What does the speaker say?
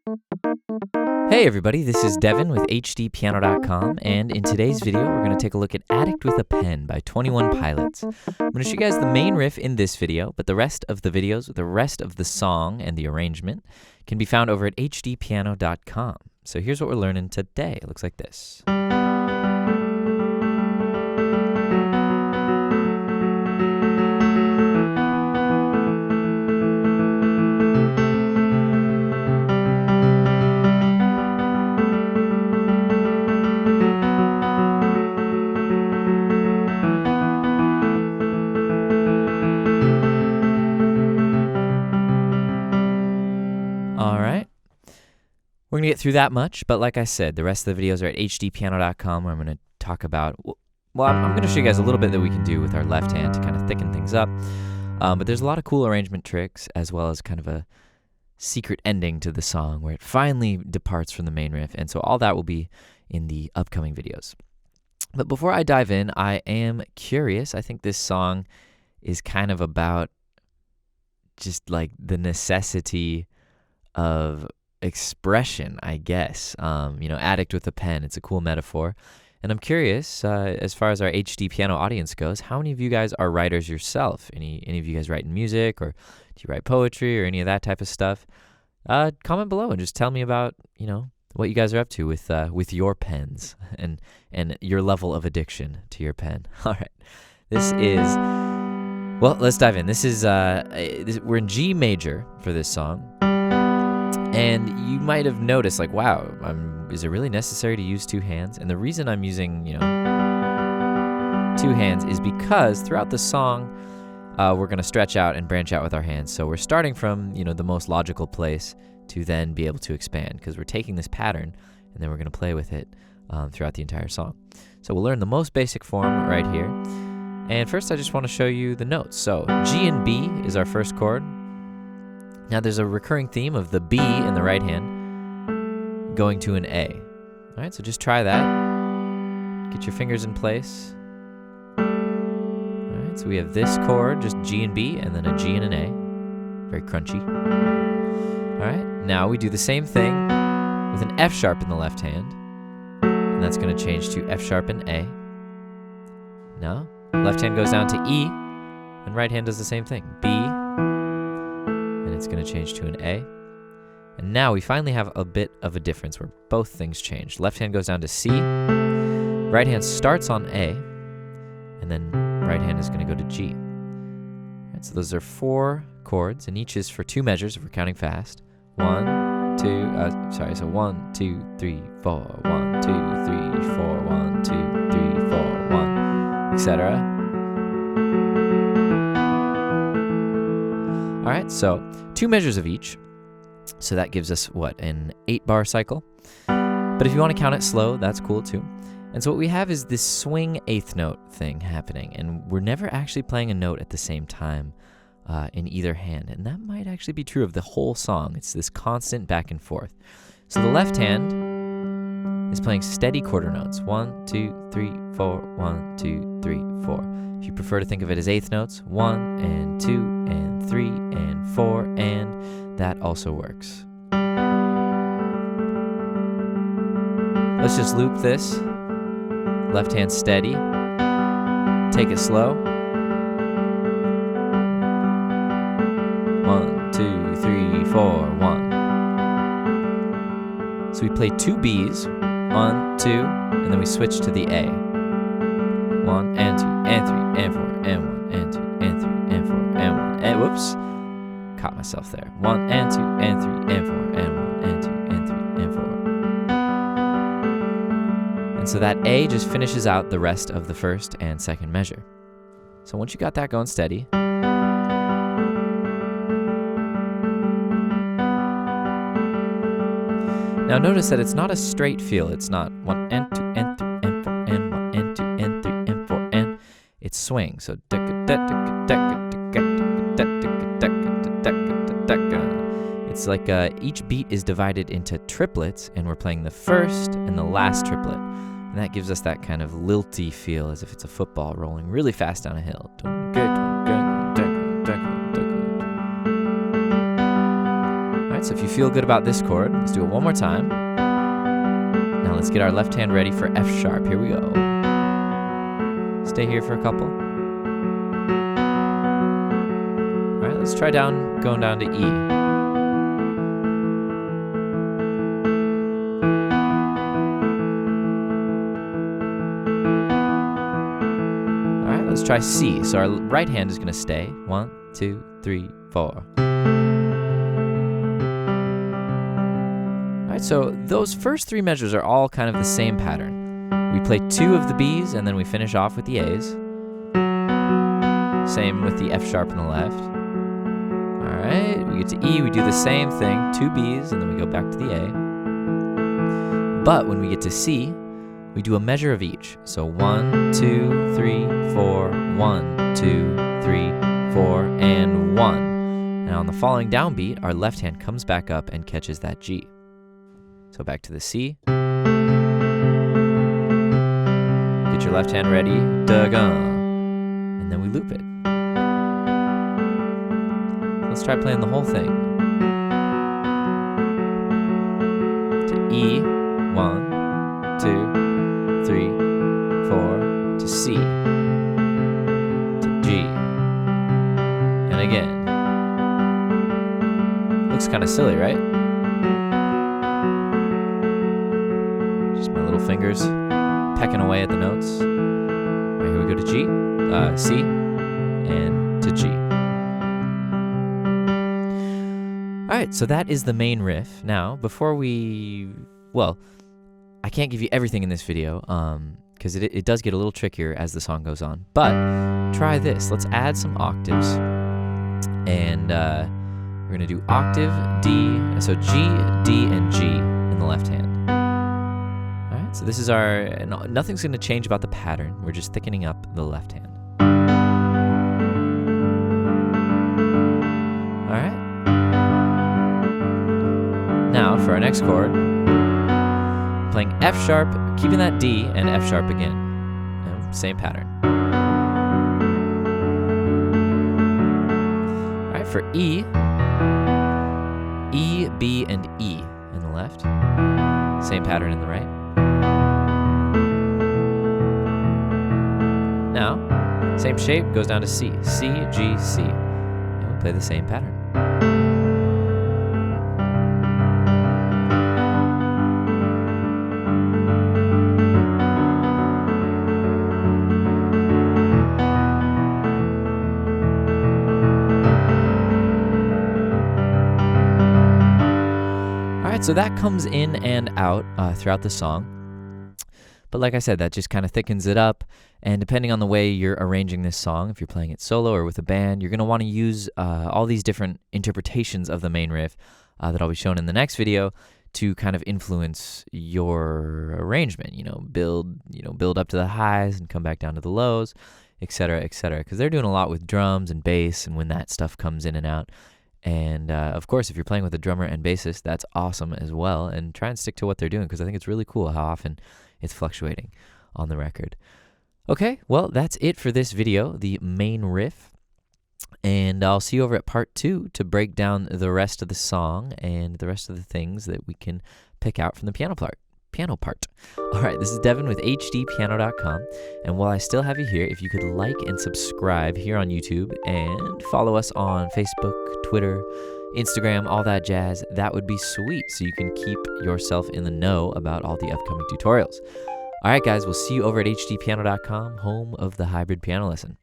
Hey everybody, this is Devin with HDpiano.com, and in today's video we're going to take a look at Addict with a Pen by 21 Pilots. I'm going to show you guys the main riff in this video, but the rest of the videos, the rest of the song and the arrangement can be found over at HDpiano.com. So here's what we're learning today. It looks like this. All right, we're going to get through that much, but like I said, the rest of the videos are at hdpiano.com, where I'm going to talk about, well, I'm going to show you guys a little bit that we can do with our left hand to kind of thicken things up, but there's a lot of cool arrangement tricks, as well as kind of a secret ending to the song where it finally departs from the main riff, and so all that will be in the upcoming videos. But before I dive in, I am curious. I think this song is kind of about just like the necessity of expression, I guess. Addict with a pen, it's a cool metaphor. And I'm curious, as far as our HD piano audience goes, how many of you guys are writers yourself? Any of you guys writing music, or do you write poetry, or any of that type of stuff? Comment below and just tell me about, what you guys are up to with your pens and your level of addiction to your pen. All right, well, let's dive in. We're in G major for this song. And you might have noticed, like, wow, is it really necessary to use two hands? And the reason I'm using, two hands is because throughout the song, we're going to stretch out and branch out with our hands. So we're starting from, the most logical place to then be able to expand, because we're taking this pattern and then we're going to play with it throughout the entire song. So we'll learn the most basic form right here. And first, I just want to show you the notes. So G and B is our first chord. Now there's a recurring theme of the B in the right hand going to an A. All right, so just try that. Get your fingers in place. All right, so we have this chord, just G and B, and then a G and an A. Very crunchy. All right, now we do the same thing with an F sharp in the left hand, and that's going to change to F sharp and A. Now, left hand goes down to E, and right hand does the same thing. B, it's going to change to an A. And now we finally have a bit of a difference where both things change. Left hand goes down to C, right hand starts on A, and then right hand is going to go to G. Right, so those are 4 chords, and each is for 2 measures if we're counting fast. 1, 2, so 1, 2, 3, 4, 1, 2, 3, 4, 1, 2, 3, 4, 1, etc. All right, so 2 measures of each. So that gives us, an 8-bar cycle. But if you want to count it slow, that's cool too. And so what we have is this swing 8th note thing happening. And we're never actually playing a note at the same time in either hand. And that might actually be true of the whole song. It's this constant back and forth. So the left hand is playing steady quarter notes. 1, 2, 3, 4, 1, 2, 3, 4. If you prefer to think of it as 8th notes, 1 and 2 and 3 and 4, and that also works. Let's just loop this. Left hand steady. Take it slow. 1, 2, 3, 4, 1. So we play 2 Bs, 1, 2, and then we switch to the A. 1 and 2 and 3 and 4 and 1 and 2 and 3 and 4 and 1 and whoops, caught myself there. 1 and 2 and 3 and 4 and 1 and 2 and 3 and 4. And so that A just finishes out the rest of the first and second measure. So once you got that going steady, now notice that it's not a straight feel. It's not 1 and 2 and 3 and 4 and 1 and 2 and 3 and 4 and it's swing. So it's like each beat is divided into triplets, and we're playing the first and the last triplet. And that gives us that kind of lilty feel, as if it's a football rolling really fast down a hill. Alright, right, so if you feel good about this chord, let's do it one more time. Now let's get our left hand ready for F sharp. Here we go. Stay here for a couple. All right, let's try going down to E. All right, let's try C. So our right hand is going to stay. 1, 2, 3, 4. All right, so those first 3 measures are all kind of the same pattern. We play 2 of the B's, and then we finish off with the A's. Same with the F sharp on the left. All right, we get to E, we do the same thing, 2 B's, and then we go back to the A. But when we get to C, we do a measure of each. So 1, 2, 3, 4, 1, 2, 3, 4, and 1. And on the falling downbeat, our left hand comes back up and catches that G. So back to the C. Get your left hand ready, and then we loop it. Let's try playing the whole thing. To E, 1, 2, 3, 4, to C, to G, and again. Looks kind of silly, right? Just my little fingers pecking away at the notes. All right, here we go to G, C, and to G. All right, so that is the main riff. Now, before I can't give you everything in this video, because it does get a little trickier as the song goes on, but try this. Let's add some octaves, and we're gonna do octave, D, so G, D, and G in the left hand. So this is nothing's going to change about the pattern. We're just thickening up the left hand. All right. Now for our next chord, playing F sharp, keeping that D, and F sharp again. Same pattern. All right, for E, E, B, and E in the left. Same pattern in the right. Now, same shape, goes down to C. C, G, C. And we'll play the same pattern. All right, so that comes in and out throughout the song. But like I said, that just kind of thickens it up. And depending on the way you're arranging this song, if you're playing it solo or with a band, you're going to want to use all these different interpretations of the main riff that I'll be showing in the next video to kind of influence your arrangement. Build up to the highs and come back down to the lows, etc., etc. Because they're doing a lot with drums and bass, and when that stuff comes in and out. And of course, if you're playing with a drummer and bassist, that's awesome as well. And try and stick to what they're doing, because I think it's really cool how often it's fluctuating on the record. Okay, well, that's it for this video, the main riff. And I'll see you over at part 2 to break down the rest of the song and the rest of the things that we can pick out from the piano part. All right, this is Devin with HDpiano.com. And while I still have you here, if you could like and subscribe here on YouTube and follow us on Facebook, Twitter, Instagram, all that jazz, that would be sweet, so you can keep yourself in the know about all the upcoming tutorials. All right, guys, we'll see you over at HDpiano.com, home of the hybrid piano lesson.